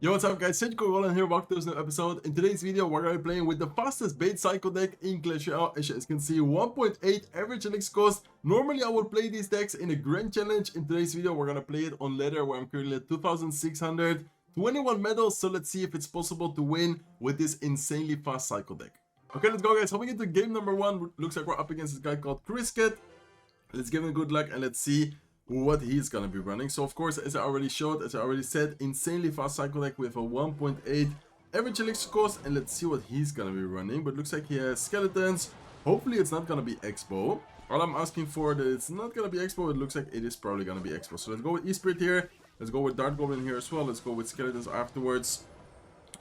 Yo, what's up guys, Royale here, welcome to this new episode. In today's video, we're going to be playing with the fastest bait cycle deck in Clash Royale. As you guys can see, 1.8 average elixir cost. Normally I would play these decks in a grand challenge. In today's video, we're going to play it on ladder where I'm currently at 2,621 medals. So let's see if it's possible to win with this insanely fast cycle deck. Okay, let's go guys, hopping into game number 1. Looks like we're up against this guy called Cricket. Let's give him good luck and let's see what he's gonna be running. So of course, as I already said, insanely fast cycle deck with a 1.8 average elixir cost, and let's see what he's gonna be running. But looks like he has skeletons. Hopefully it's not gonna be expo. All I'm asking for that it's not gonna be expo. It looks like it is probably gonna be expo. So let's go with E-Spirit here, let's go with Dart Goblin here as well, let's go with skeletons afterwards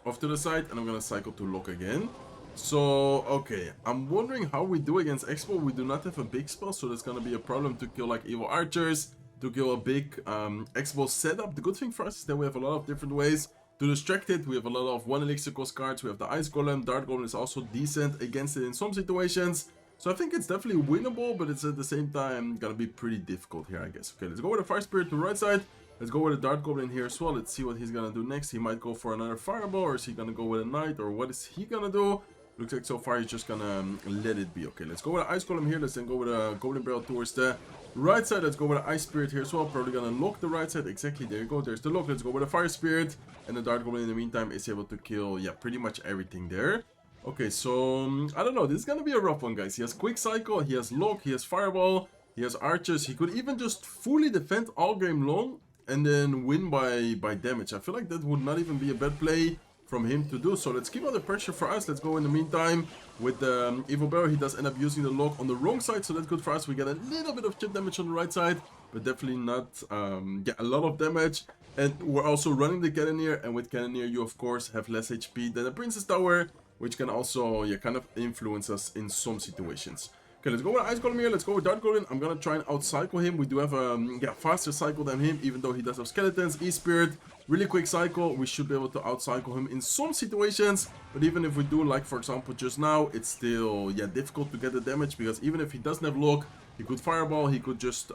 off to the side, and I'm gonna cycle to lock again. So okay, I'm wondering how we do against expo. We do not have a big spell, so there's gonna be a problem to kill like evil archers, to kill a big expo setup. The good thing for us is that we have a lot of different ways to distract it. We have a lot of 1 elixir cost cards. We have the Ice Golem. Dart Golem is also decent against it in some situations. So I think it's definitely winnable, but it's at the same time gonna be pretty difficult here, I guess. Okay, let's go with a Fire Spirit to the right side. Let's go with a Dart Goblin here as well. Let's see what he's gonna do next. He might go for another Fireball, or is he gonna go with a Knight, or what is he gonna do? Looks like so far he's just gonna let it be. Okay, let's go with an Ice Golem here. Let's then go with a Goblin Barrel towards the right side. Let's go with an Ice Spirit here as well. Probably gonna lock the right side. Exactly, there you go. There's the lock. Let's go with a Fire Spirit. And the Dart Goblin in the meantime is able to kill, yeah, pretty much everything there. Okay, so I don't know. This is gonna be a rough one, guys. He has Quick Cycle. He has Lock. He has Fireball. He has Archers. He could even just fully defend all game long and then win by damage. I feel like that would not even be a bad play from him to do. So let's keep on the pressure for us. Let's go in the meantime with the Evil Barrel. He does end up using the lock on the wrong side, so that's good for us. We get a little bit of chip damage on the right side, but definitely not a lot of damage. And we're also running the Cannoneer, and with Cannoneer you of course have less HP than the Princess Tower, which can also kind of influence us in some situations. Okay, let's go with Ice Golem here. Let's go with Dart Golem. I'm gonna try and outcycle him. We do have a faster cycle than him, even though he does have skeletons. E-Spirit, really quick cycle. We should be able to outcycle him in some situations. But even if we do, like for example just now, it's still difficult to get the damage, because even if he doesn't have lock, he could Fireball. He could just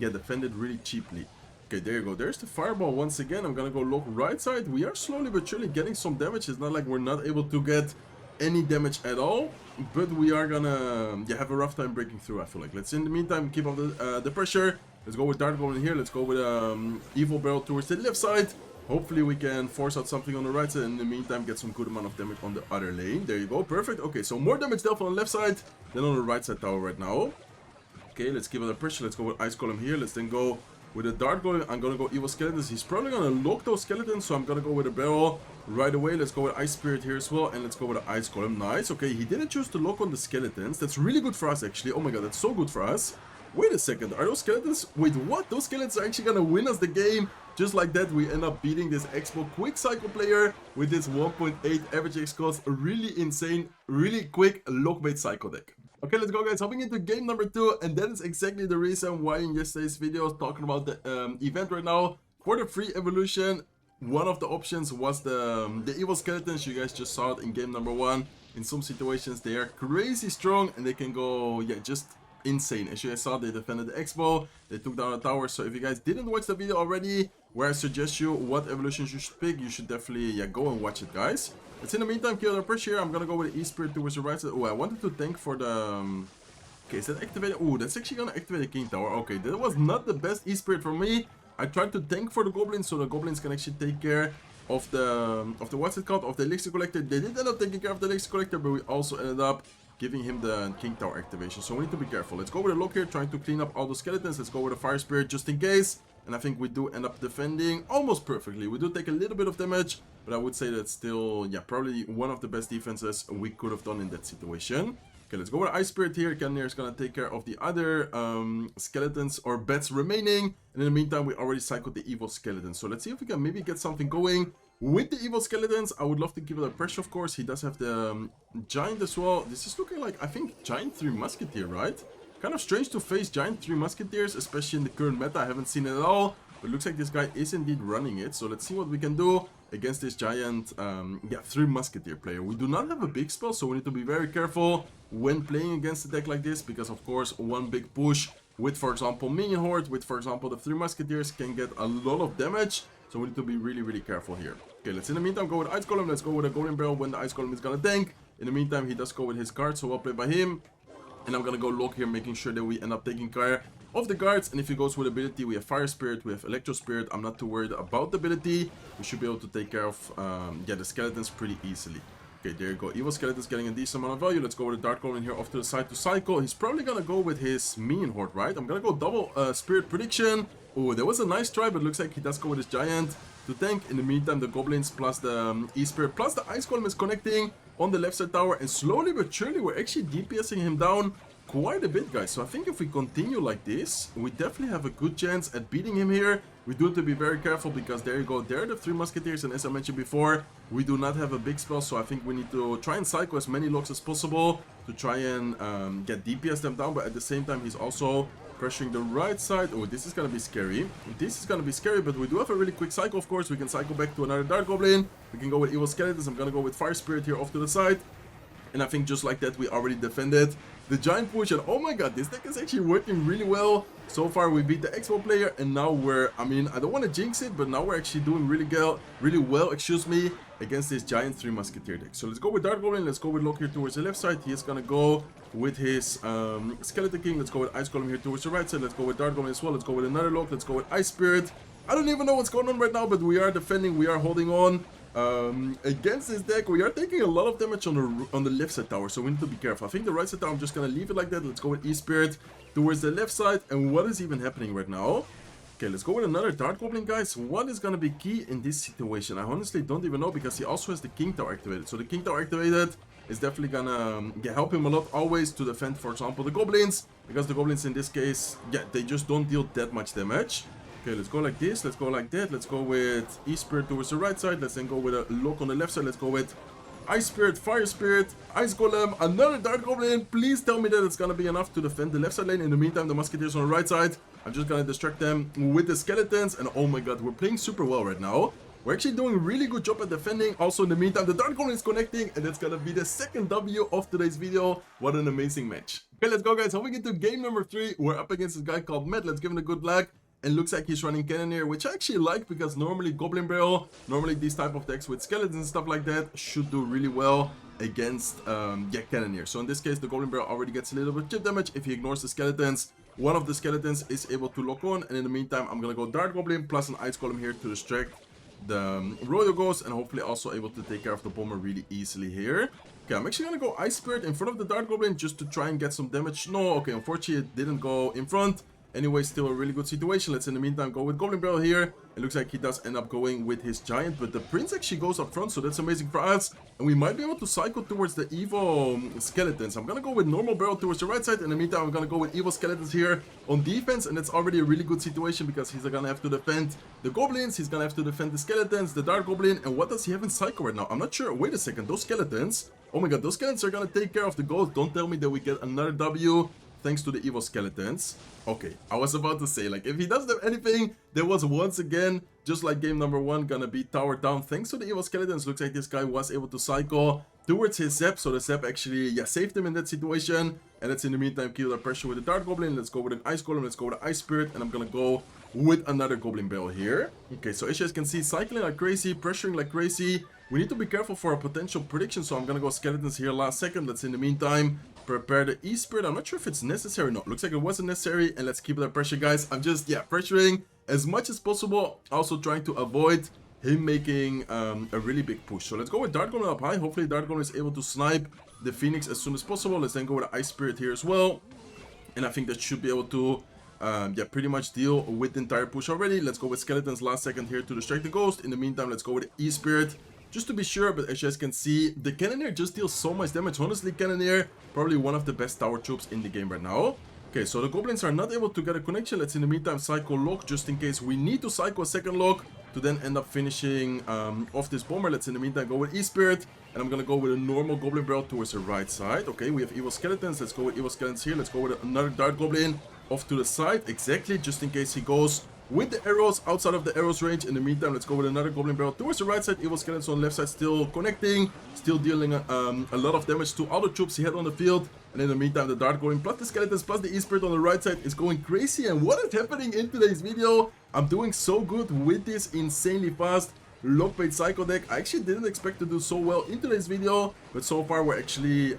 get defended really cheaply. Okay, there you go. There's the Fireball once again. I'm gonna go lock right side. We are slowly but surely getting some damage. It's not like we're not able to get any damage at all, but we are gonna have a rough time breaking through, I feel like. Let's in the meantime keep up the pressure. Let's go with Dart Golem here. Let's go with Evil Barrel towards the left side. Hopefully we can force out something on the right side, and in the meantime get some good amount of damage on the other lane. There you go, perfect. Okay, so more damage dealt on the left side than on the right side tower right now. Okay, let's keep up the pressure. Let's go with Ice Golem here. Let's then go with a Dart Golem. I'm gonna go Evil Skeletons. He's probably gonna lock those skeletons, so I'm gonna go with a Barrel right away. Let's go with Ice Spirit here as well, and let's go with an Ice Golem. Nice. Okay, he didn't choose to lock on the skeletons. That's really good for us, actually. Oh my god, that's so good for us. Wait a second, are those skeletons? Wait, what? Those skeletons are actually gonna win us the game. Just like that, we end up beating this Expo Quick Cycle player with this 1.8 average X cost. A really insane, really quick lockbait cycle deck. Okay, let's go guys, hopping into game number 2, and that is exactly the reason why in yesterday's video I was talking about the event right now. For the free evolution, one of the options was the evil skeletons. You guys just saw it in game number 1. In some situations they are crazy strong and they can go just insane. As you guys saw, they defended the expo, they took down the tower. So if you guys didn't watch the video already where I suggest you what evolutions you should pick, you should definitely go and watch it, guys. Let's in the meantime kill the pressure here. I'm gonna go with E-Spirit towards the right side. Oh, I wanted to tank for the okay, is that activated? Oh, that's actually gonna activate the King Tower. Okay, that was not the best E-Spirit for me. I tried to tank for the goblins, so the goblins can actually take care of the what's it called, of the elixir collector. They did end up taking care of the elixir collector, but we also ended up giving him the King Tower activation, so we need to be careful. Let's go with a lock here, trying to clean up all the skeletons. Let's go with a Fire Spirit just in case, and I think we do end up defending almost perfectly. We do take a little bit of damage, but I would say that's still probably one of the best defenses we could have done in that situation. Okay, let's go with Ice Spirit here. Cannoneer is gonna take care of the other skeletons or bats remaining, and in the meantime we already cycled the evil skeletons. So let's see if we can maybe get something going with the evil skeletons. I would love to give it a pressure, of course. He does have the giant as well. This is looking like, I think, giant 3 musketeer, right? Kind of strange to face giant 3 musketeers, especially in the current meta. I haven't seen it at all, but it looks like this guy is indeed running it. So let's see what we can do against this giant 3 musketeer player. We do not have a big spell, so we need to be very careful when playing against a deck like this, because of course one big push with, for example, minion horde, with, for example, the 3 musketeers can get a lot of damage. So we need to be really, really careful here. Okay, let's in the meantime go with Ice Golem. Let's go with a Golden Barrel when the Ice Golem is gonna tank. In the meantime, he does go with his guard, so well played by him. And I'm gonna go Locke here, making sure that we end up taking care of the guards. And if he goes with ability, we have Fire Spirit, we have Electro Spirit. I'm not too worried about the ability. We should be able to take care of the skeletons pretty easily. Okay, there you go. Evil Skeleton's getting a decent amount of value. Let's go with a Dark Golem here off to the side to cycle. He's probably gonna go with his Minion Horde, right? I'm gonna go double Spirit Prediction. Oh, there was a nice try, but looks like he does go with his Giant to tank. In the meantime, the Goblins plus the E-Spirit plus the Ice Golem is connecting on the left side tower. And slowly but surely, we're actually DPSing him down quite a bit, guys. So I think if we continue like this, we definitely have a good chance at beating him here. We do have to be very careful because there you go, there are the 3 musketeers, and as I mentioned before, we do not have a big spell, so I think we need to try and cycle as many locks as possible to try and get DPS them down. But at the same time, he's also pressuring the right side. Oh, this is gonna be scary. This is gonna be scary, but we do have a really quick cycle, of course. We can cycle back to another Dark Goblin. We can go with Evil Skeletons. I'm gonna go with Fire Spirit here off to the side. And I think just like that, we already defended the giant push. And oh my god, this deck is actually working really well. So far, we beat the Expo player. And now we're, I mean, I don't want to jinx it, but now we're actually doing really well, excuse me, against this giant 3 musketeer deck. So let's go with Dark Goblin. Let's go with Locke here towards the left side. He is going to go with his Skeleton King. Let's go with Ice Golem here towards the right side. Let's go with Dark Goblin as well. Let's go with another Locke. Let's go with Ice Spirit. I don't even know what's going on right now, but we are defending. We are holding on. Against this deck, we are taking a lot of damage on the left side tower, so we need to be careful. I think the right side tower, I'm just gonna leave it like that. Let's go with E-Spirit towards the left side. And what is even happening right now? Okay, let's go with another Dark Goblin, guys. What is gonna be key in this situation? I honestly don't even know, because he also has the King Tower activated. So the King Tower activated is definitely gonna help him a lot always to defend, for example, the Goblins, because the Goblins in this case, yeah, they just don't deal that much damage. Okay, let's go like this, let's go like that, let's go with E-Spirit towards the right side, let's then go with a Locke on the left side, let's go with Ice Spirit, Fire Spirit, Ice Golem, another Dark Goblin. Please tell me that it's gonna be enough to defend the left side lane. In the meantime, the Musketeers on the right side, I'm just gonna distract them with the Skeletons, and oh my god, we're playing super well right now. We're actually doing a really good job at defending. Also, in the meantime, the Dark Goblin is connecting, and that's gonna be the second W of today's video. What an amazing match. Okay, let's go, guys. Hopping into game number 3, we're up against this guy called Matt. Let's give him a good luck. And looks like he's running Cannoneer, which I actually like, because normally Goblin Barrel, normally these type of decks with skeletons and stuff like that should do really well against Cannoneer. So in this case, the Goblin Barrel already gets a little bit of chip damage. If he ignores the skeletons, one of the skeletons is able to lock on. And in the meantime, I'm gonna go Dark Goblin plus an Ice Golem here to distract the Royal Ghost, and hopefully also able to take care of the Bomber really easily here. Okay, I'm actually gonna go Ice Spirit in front of the Dark Goblin just to try and get some damage. No, okay, unfortunately it didn't go in front. Anyway, still a really good situation. Let's in the meantime go with Goblin Barrel here. It looks like he does end up going with his Giant, but the Prince actually goes up front, so that's amazing for us. And we might be able to cycle towards the Evil Skeletons. I'm gonna go with Normal Barrel towards the right side. In the meantime, I'm gonna go with Evil Skeletons here on defense, and that's already a really good situation, because he's gonna have to defend the Goblins, he's gonna have to defend the Skeletons, the Dark Goblin, and what does he have in cycle right now? I'm not sure. Wait a second, those Skeletons, oh my god, those Skeletons are gonna take care of the gold. Don't tell me that we get another W thanks to the Evil Skeletons. Okay, I was about to say, like, if he doesn't have anything, there was once again, just like game number 1, gonna be towered down thanks to the Evil Skeletons. Looks like this guy was able to cycle towards his Zap, so the Zap actually, yeah, saved him in that situation. And let's in the meantime kill the pressure with the Dark Goblin. Let's go with an Ice Golem, let's go with the Ice Spirit, and I'm gonna go with another Goblin Barrel here. Okay, so as you guys can see, cycling like crazy, pressuring like crazy. We need to be careful for a potential prediction, so I'm gonna go Skeletons here last second. Let's in the meantime prepare the E-Spirit. I'm not sure if it's necessary or not. Looks like it wasn't necessary, and let's keep that pressure, guys. I'm just, yeah, pressuring as much as possible, also trying to avoid him making a really big push. So let's go with Dark Golem up high. Hopefully Dark Golem is able to snipe the Phoenix as soon as possible. Let's then go with the Ice Spirit here as well, and I think that should be able to yeah, pretty much deal with the entire push already. Let's go with Skeletons last second here to distract the Ghost. In the meantime, let's go with the E-Spirit just to be sure. But as you guys can see, the Cannoneer just deals so much damage. Honestly, Cannoneer, probably one of the best tower troops in the game right now. Okay, so the Goblins are not able to get a connection. Let's in the meantime cycle Locke, just in case we need to cycle a second Locke to then end up finishing off this Bomber. Let's in the meantime go with E-Spirit, and I'm gonna go with a normal Goblin Barrel towards the right side. Okay, we have Evil Skeletons. Let's go with Evil Skeletons here. Let's go with another Dark Goblin off to the side, exactly, just in case he goes with the arrows outside of the arrows range. In the meantime, let's go with another Goblin Barrel towards the right side. Evil Skeletons on the left side still connecting, still dealing a lot of damage to all the troops he had on the field. And in the meantime, the Dark Goblin plus the Skeletons plus the E-Spirit on the right side is going crazy. And what is happening in today's video? I'm doing so good with this insanely fast lockbait psycho deck. I actually didn't expect to do so well in today's video, but so far we're actually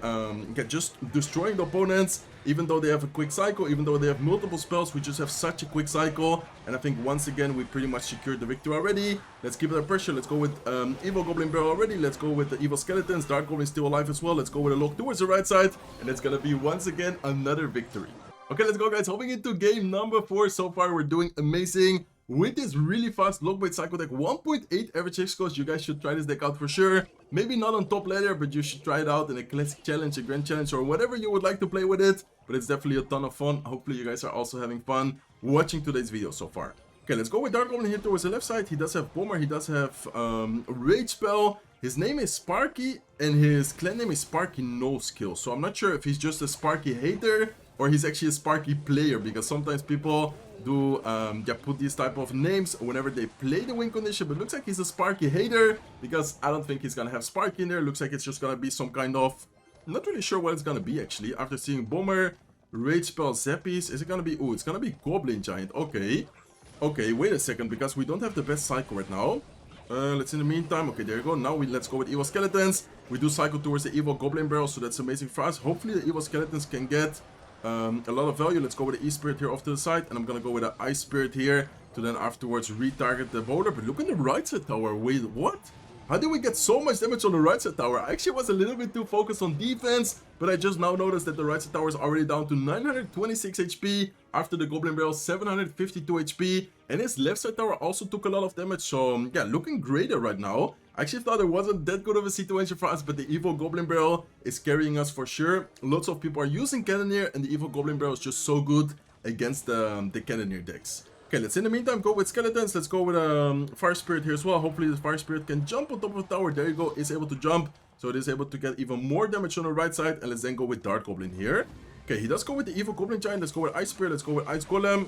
just destroying the opponents. Even though they have a quick cycle, even though they have multiple spells, we just have such a quick cycle. And I think once again, we pretty much secured the victory already. Let's keep it under pressure. Let's go with Evil Goblin Barrel already. Let's go with the Evil Skeletons. Dark Goblin is still alive as well. Let's go with a lock towards the right side. And it's going to be once again another victory. Okay, let's go, guys. Hopping into game number 4. So far, we're doing amazing with this really fast lockbait psycho deck. 1.8 average X cost. You guys should try this deck out for sure. Maybe not on top ladder, but you should try it out in a classic challenge, a grand challenge, or whatever you would like to play with it. But it's definitely a ton of fun. Hopefully you guys are also having fun watching today's video so far. Okay, let's go with Dark Goblin here towards the left side. He does have Bomber, he does have Rage Spell. His name is Sparky, and his clan name is Sparky No Skill. So I'm not sure if he's just a Sparky hater, or he's actually a Sparky player, because sometimes people do put these type of names whenever they play the win condition. But looks like he's a Sparky hater, because I don't think he's gonna have Sparky in there. Looks like it's just gonna be some kind of, not really sure what it's gonna be actually. After seeing Bomber, Rage Spell, Zappies, is it gonna be, oh, it's gonna be Goblin Giant. Okay, wait a second, because we don't have the best cycle right now. Let's in the meantime, okay, there you go. Now let's go with Evil Skeletons. We do cycle towards the Evil Goblin Barrel, so that's amazing for us. Hopefully the Evil Skeletons can get a lot of value. Let's go with the E-Spirit here off to the side, and I'm gonna go with the Ice Spirit here to then afterwards retarget the bowler. But look at the right side tower. Wait, what? How did we get so much damage on the right side tower? I actually was a little bit too focused on defense, but I just now noticed that the right side tower is already down to 926 HP after the Goblin Barrel 752 HP, and his left side tower also took a lot of damage. So yeah, looking greater right now. I actually thought it wasn't that good of a situation for us, but the Evil Goblin Barrel is carrying us for sure. Lots of people are using Cannoneer, and the Evil Goblin Barrel is just so good against the Cannoneer decks. Okay, let's in the meantime go with Skeletons. Let's go with Fire Spirit here as well. Hopefully the Fire Spirit can jump on top of the tower. There you go, is able to jump. So it is able to get even more damage on the right side. And let's then go with Dark Goblin here. Okay, he does go with the Evil Goblin Giant. Let's go with Ice Spirit. Let's go with Ice Golem.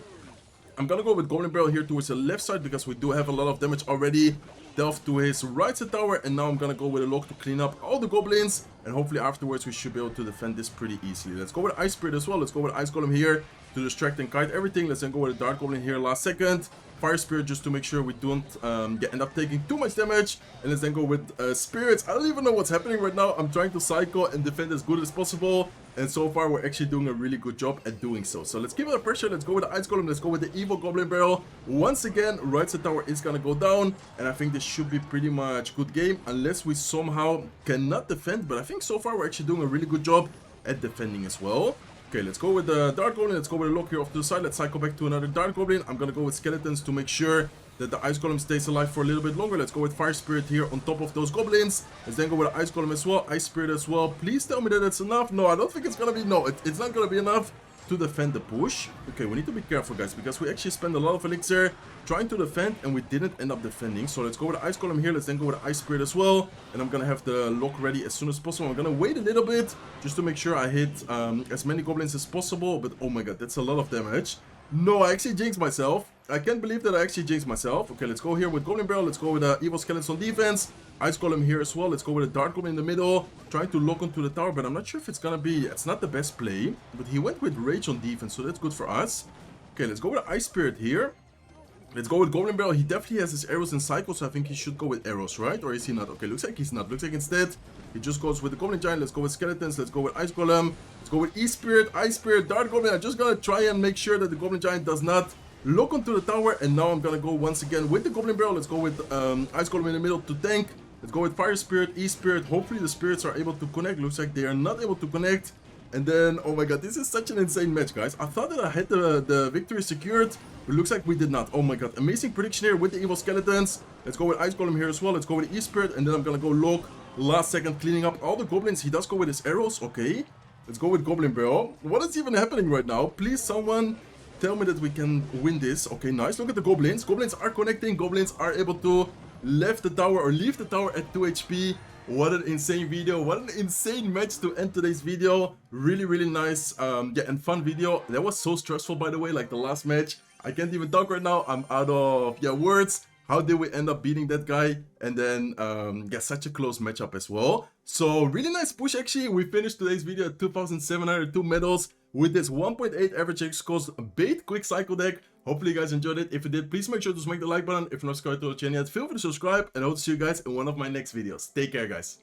I'm gonna go with Goblin Barrel here towards the left side, because we do have a lot of damage already delved to his right side tower. And now I'm gonna go with a lock to clean up all the goblins. And hopefully afterwards we should be able to defend this pretty easily. Let's go with Ice Spirit as well. Let's go with Ice Golem here to distract and kite everything. Let's then go with a Dark Goblin here last second. Fire Spirit just to make sure we don't end up taking too much damage. And let's then go with Spirits. I don't even know what's happening right now. I'm trying to cycle and defend as good as possible. And so far we're actually doing a really good job at doing so. So let's give it a pressure. Let's go with the Ice Golem. Let's go with the Evil Goblin Barrel. Once again, right side tower is gonna go down. And I think this should be pretty much good game, unless we somehow cannot defend. But I think so far we're actually doing a really good job at defending as well. Okay, let's go with the Dark Goblin. Let's go with a lock here off to the side. Let's cycle back to another Dark Goblin. I'm gonna go with Skeletons to make sure that the Ice Golem stays alive for a little bit longer. Let's go with Fire Spirit here on top of those goblins. Let's then go with the Ice Golem as well. Ice Spirit as well. Please tell me that it's enough. No, I don't think it's gonna be. No, it's not gonna be enough to defend the push. Okay, we need to be careful, guys, because we actually spend a lot of elixir trying to defend, and we didn't end up defending. So let's go with the Ice Golem here. Let's then go with the Ice Spirit as well. And I'm gonna have the lock ready as soon as possible. I'm gonna wait a little bit just to make sure I hit as many goblins as possible. But oh my god, that's a lot of damage. No, I actually jinxed myself. I can't believe that I actually jinxed myself. Okay, let's go here with Goblin Barrel. Let's go with Evil Skeletons on defense. Ice Golem here as well. Let's go with a Dark Goblin in the middle, trying to lock onto the tower, but I'm not sure if it's gonna be. It's not the best play, but he went with Rage on defense, so that's good for us. Okay, let's go with Ice Spirit here. Let's go with Goblin Barrel. He definitely has his arrows and cycles, so I think he should go with arrows, right? Or is he not? Okay, looks like he's not. Looks like instead he just goes with the Goblin Giant. Let's go with Skeletons. Let's go with Ice Golem. Let's go with E-Spirit, Ice Spirit, Dark Goblin. I'm just gonna try and make sure that the Goblin Giant does not lock onto the tower. And now I'm gonna go once again with the Goblin Barrel. Let's go with Ice Golem in the middle to tank. Let's go with Fire Spirit, E-Spirit. Hopefully the spirits are able to connect. Looks like they are not able to connect. And then, oh my god, this is such an insane match, guys. I thought that I had the victory secured, but looks like we did not. Oh my god, amazing prediction here with the Evil Skeletons. Let's go with Ice Golem here as well. Let's go with E-Spirit, and then I'm gonna go lock last second, cleaning up all the goblins. He does go with his arrows, okay. Let's go with Goblin Barrel. What is even happening right now? Please, someone tell me that we can win this. Okay, nice. Look at the goblins. Goblins are connecting. Goblins are able to leave the tower at 2 HP. What an insane video. What an insane match to end today's video. Really, really nice and fun video. That was so stressful, by the way, like the last match. I can't even talk right now. I'm out of words. how did we end up beating that guy, and then get such a close matchup as well. So really nice push actually. We finished today's video at 2,702 medals with this 1.8 average X scores bait quick cycle deck. Hopefully you guys enjoyed it. If you did, please make sure to smack the like button. If you're not subscribed to the channel yet, feel free to subscribe, and I hope to see you guys in one of my next videos. Take care, guys.